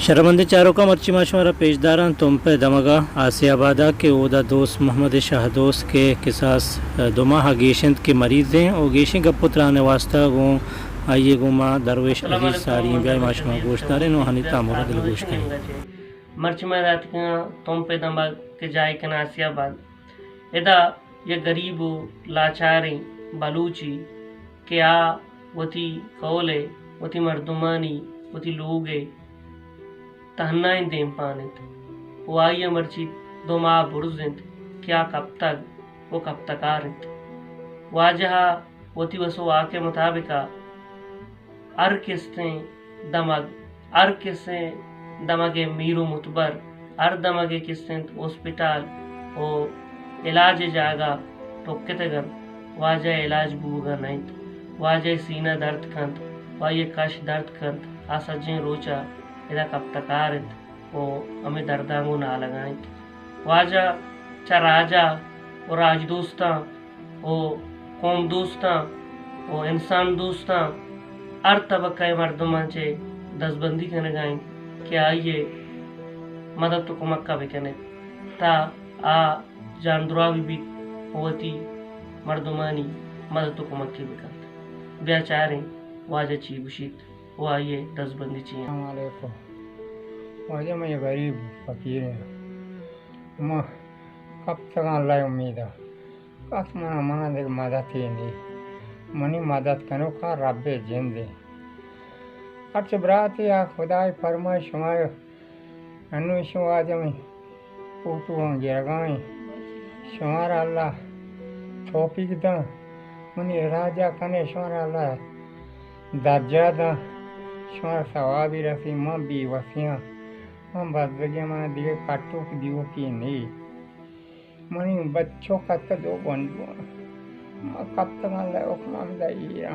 شرمند چاروں کا مرچی ماشمارا پیشداران تم پہ دمگا آسیہ آبادہ کے اودا دوست محمد شاہ دوست کے قصاص دو ماہ گیشند کے مریض ہیں اور گیشن کا پترانے واسطہ گوں آئیے گو ماں درویش عزیز ساری بیائی ماشمار گوشت دارے نو ہنی تامورا دل گوشت کریں مرچ میں دات کا تم پہ دمگ کے جائے کنا آسیہ آباد ادا یہ غریب لاچاریں بلوچی کیا وتی قولے وتی مردمانی وتی لوگے تہنائیں دیم پانت وہ آئیے مرچی دو ماہ برزند کیا کب تک وہ کب تک آرند واجہا وتی وسو آکے مطابقہ ار کستیں دمگ ار کسیں دمگے میرو متبر ار دمگے کستیں ہسپتال او علاج جاگا ٹوکتے گر واجہ علاج بوگا نہیں واجہ سینہ درد کند واجہ کش درد کند آسجیں روچا ادا کب تک آرند او ہمیں دردانگو نہ لگائیں واجہ چا راجہ او راج دوستاں او قوم دوستاں او انسان دوستاں ہر طبقہ مردمان چے دستبندی کرنے گائیں کہ آئیے مدد تو کمکہ بکنے تا آ جاندراوی بھی ہوتی مردمانی مدد تو کمکی بکن بیا چاریں واجہ چی بشید وہ آئیے دستبندی چیئیں. السلام علیکم. واجہ میں غریب فقیر ہیں میں کب تک اللہ امید ہے کس منا دیکھ مدد ہی نہیں منی مدد کنو کا رب جن دے ہرچ براتی آ خدای فرمائے شمائے انو شو واجہ میں پوتو ہوں گرگائیں شمارا اللہ توفیق دا منی راجہ کنے شمارا اللہ درجہ دا شمار ثوابی رسی ماں بی وسیاں ماں بزدگی ماں دیگے کٹو کی دیو کی نہیں منی بچوں کا تو دو بندو ماں کب تک اللہ حکم دائیہ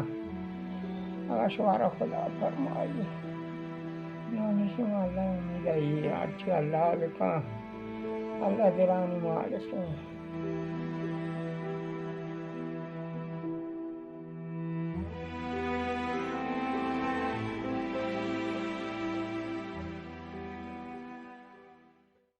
اگر شمارا خدا فرمائی نونی شمار اللہ امید دائیہ اچھی اللہ لکھا اللہ دلانی مالک